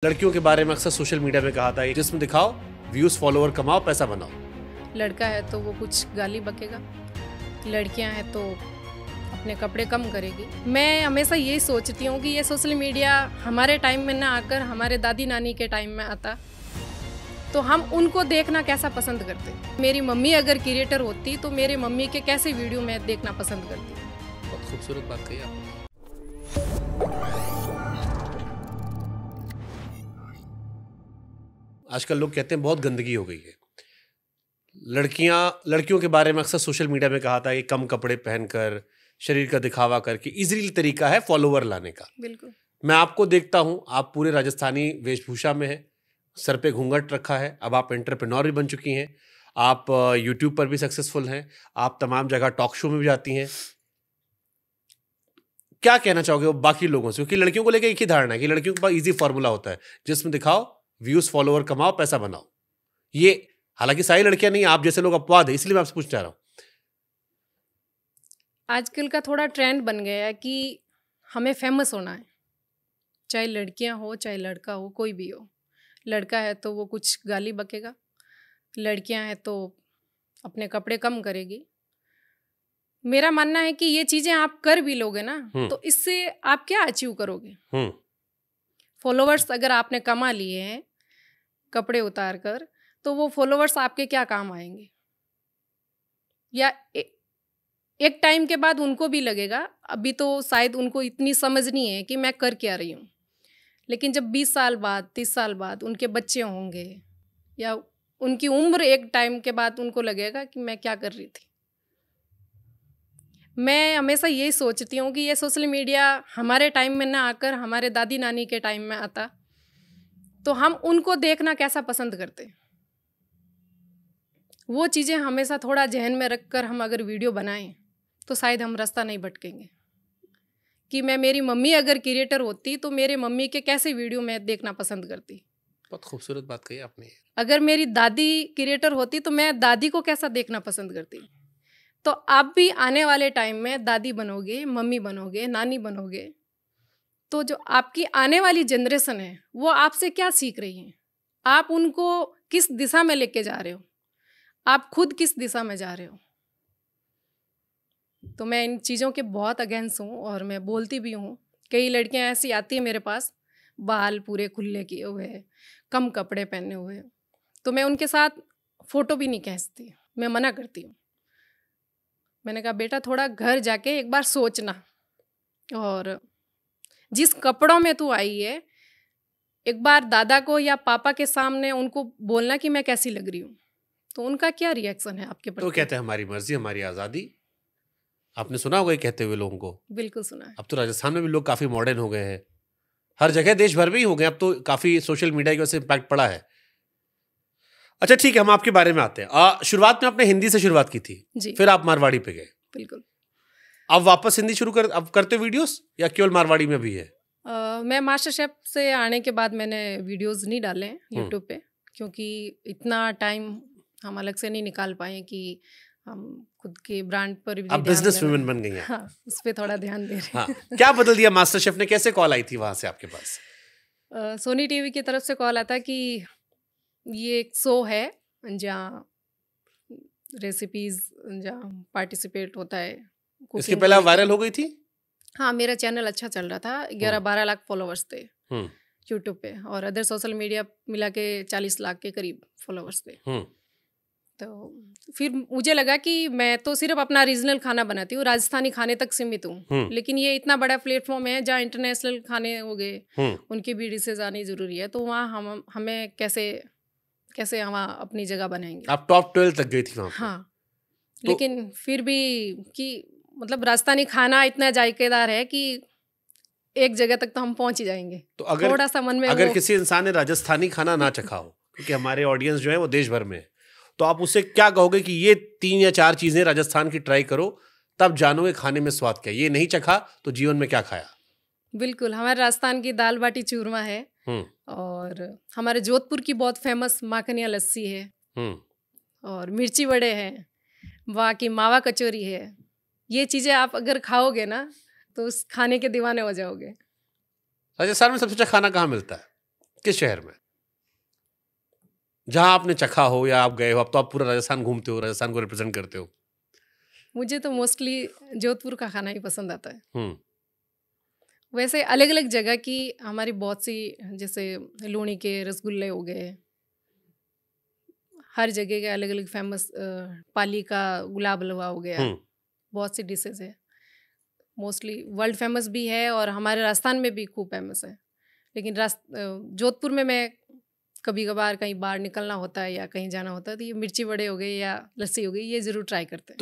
लड़कियों के बारे में अक्सर सोशल मीडिया में कहा था कि जिसमें दिखाओ, व्यूज, फॉलोअर कमाओ, पैसा बनाओ। लड़का है तो वो कुछ गाली बकेगा, लड़कियां हैं तो अपने कपड़े कम करेगी। मैं हमेशा यही सोचती हूँ कि ये सोशल मीडिया हमारे टाइम में ना आकर हमारे दादी नानी के टाइम में आता तो हम उनको देखना कैसा पसंद करते। मेरी मम्मी अगर क्रिएटर होती तो मेरे मम्मी के कैसे वीडियो मैं देखना पसंद करती। बहुत खूबसूरत बात कही आपने। आजकल लोग कहते हैं बहुत गंदगी हो गई है। लड़कियों के बारे में अक्सर सोशल मीडिया में कहा था कि कम कपड़े पहनकर, शरीर का दिखावा करके इजीली तरीका है फॉलोवर लाने का। बिल्कुल। मैं आपको देखता हूं, आप पूरे राजस्थानी वेशभूषा में हैं, सर पे घूंघट रखा है, अब आप एंटरप्रेन्योर भी बन चुकी हैं, आप यूट्यूब पर भी सक्सेसफुल हैं, आप तमाम जगह टॉक शो में भी जाती हैं। क्या कहना चाहोगे वो बाकी लोगों से? क्योंकि लड़कियों को लेकर एक ही धारणा है कि लड़कियों के पास इजी फॉर्मूला होता है, जिसमें दिखाओ, व्यूज, फॉलोवर कमाओ, पैसा बनाओ। ये हालांकि सारी लड़कियां नहीं, आप जैसे लोग अपवाद है, इसलिए मैं आपसे पूछना चाह रहा हूं। आजकल का थोड़ा ट्रेंड बन गया है कि हमें फेमस होना है, चाहे लड़कियां हो चाहे लड़का हो, कोई भी हो। लड़का है तो वो कुछ गाली बकेगा, लड़कियां हैं तो अपने कपड़े कम करेगी। मेरा मानना है कि ये चीजें आप कर भी लोगे ना तो इससे आप क्या अचीव करोगे? फॉलोवर्स अगर आपने कमा लिए हैं कपड़े उतार कर, तो वो फॉलोवर्स आपके क्या काम आएंगे? या एक टाइम के बाद उनको भी लगेगा, अभी तो शायद उनको इतनी समझ नहीं है कि मैं कर क्या रही हूँ, लेकिन जब 20 साल बाद 30 साल बाद उनके बच्चे होंगे या उनकी उम्र एक टाइम के बाद उनको लगेगा कि मैं क्या कर रही थी। मैं हमेशा यही सोचती हूँ कि ये सोशल मीडिया हमारे टाइम में ना आकर हमारे दादी नानी के टाइम में आता तो हम उनको देखना कैसा पसंद करते। वो चीज़ें हमेशा थोड़ा जहन में रख कर हम अगर वीडियो बनाएं तो शायद हम रास्ता नहीं भटकेंगे। कि मेरी मम्मी अगर क्रिएटर होती तो मेरे मम्मी के कैसे वीडियो मैं देखना पसंद करती। बहुत खूबसूरत बात कही आपने। अगर मेरी दादी क्रिएटर होती तो मैं दादी को कैसा देखना पसंद करती। तो आप भी आने वाले टाइम में दादी बनोगे, मम्मी बनोगे, नानी बनोगे, तो जो आपकी आने वाली जनरेशन है वो आपसे क्या सीख रही है? आप उनको किस दिशा में लेके जा रहे हो? आप खुद किस दिशा में जा रहे हो? तो मैं इन चीज़ों के बहुत अगेंस्ट हूँ और मैं बोलती भी हूँ। कई लड़कियाँ ऐसी आती हैं मेरे पास, बाल पूरे खुले किए हुए, कम कपड़े पहने हुए, तो मैं उनके साथ फ़ोटो भी नहीं खींचती, मैं मना करती हूँ। मैंने कहा बेटा थोड़ा घर जाके एक बार सोचना, और जिस कपड़ों में तू आई है एक बार दादा को या पापा के सामने उनको बोलना कि मैं कैसी लग रही हूँ, तो उनका क्या रिएक्शन है आपके प्रति? तो कहते हैं हमारी मर्जी हमारी आज़ादी। आपने सुना होगा ये कहते हुए लोगों को? बिल्कुल सुना है। अब तो राजस्थान में भी लोग काफ़ी मॉडर्न हो गए हैं, हर जगह देश भर में ही हो गए, अब तो काफ़ी सोशल मीडिया की वजह से इम्पैक्ट पड़ा है। अच्छा ठीक है, हम आपके बारे में आते हैं। शुरुआत में आपने हिंदी से शुरुआत की थी जी। फिर आप मारवाड़ी पे गए। बिल्कुल। अब वापस हिंदी शुरू अब करते वीडियोस या केवल मारवाड़ी में भी है? मैं मास्टर शेफ से आने के बाद मैंने वीडियोस नहीं डाले हैं यूट्यूब पे, क्योंकि इतना टाइम हम अलग से नहीं निकाल पाए कि हम खुद के ब्रांड पर भी अब बिजनेस वुमेन बन गई हैं। हाँ, उस पर थोड़ा ध्यान दे रहे हैं। हाँ, क्या बदल दिया मास्टर शेफ ने? कैसे कॉल आई थी वहां से आपके पास? सोनी टीवी की तरफ से कॉल आता कि ये एक शो है जहाँ रेसिपीज जहाँ पार्टिसिपेट होता है। इसके पहले आप वायरल हो गई थी? हाँ, मेरा चैनल अच्छा चल रहा था, 11-12 लाख फॉलोवर्स थे यूट्यूब पे, और अदर सोशल मीडिया मिला के 40 लाख के करीब फॉलोवर्स थे। तो फिर मुझे लगा कि मैं तो सिर्फ अपना रीजनल खाना बनाती हूँ, राजस्थानी खाने तक सीमित हूँ, लेकिन ये इतना बड़ा प्लेटफॉर्म है जहाँ इंटरनेशनल खाने हो गए, उनकी भी डिशेज आनी जरूरी है, तो वहाँ हमें कैसे वहाँ अपनी जगह बनाएंगे। आप टॉप 12 तक गई थी वहाँ? हाँ, लेकिन फिर भी कि मतलब राजस्थानी खाना इतना जायकेदार है कि एक जगह तक तो हम पहुंच ही जाएंगे। तो अगर थोड़ा सा मन में अगर किसी इंसान ने राजस्थानी खाना ना चखा हो, क्योंकि हमारे ऑडियंस जो है वो देश भर में है, तो आप उससे क्या कहोगे कि ये 3 या 4 चीजें राजस्थान की ट्राई करो, तब जानोगे खाने में स्वाद क्या? ये नहीं चखा तो जीवन में क्या खाया? बिल्कुल, हमारे राजस्थान की दाल बाटी चूरमा है, और हमारे जोधपुर की बहुत फेमस माखनिया लस्सी है, और मिर्ची वड़े हैं, वहाँ की मावा कचौरी है। ये चीज़ें आप अगर खाओगे ना तो उस खाने के दीवाने हो जाओगे। राजस्थान में सबसे अच्छा खाना कहाँ मिलता है? किस शहर में जहां आपने चखा हो या आप गए हो? अब तो आप पूरा राजस्थान घूमते हो, राजस्थान को रिप्रेजेंट करते हो। मुझे तो मोस्टली जोधपुर का खाना ही पसंद आता है। हम्म। वैसे अलग अलग जगह की हमारी बहुत सी, जैसे लूणी के रसगुल्ले हो गए, हर जगह के अलग अलग फेमस, पाली का गुलाब हलवा हो गया, हम्म। बहुत सी डिशेज है। मोस्टली वर्ल्ड फेमस भी है और हमारे राजस्थान में भी खूब फेमस है। लेकिन जोधपुर में मैं कभी कभार कहीं बाहर निकलना होता है या कहीं जाना होता है तो ये मिर्ची वड़े हो गए या लस्सी हो गई, ये ज़रूर ट्राई करते हैं।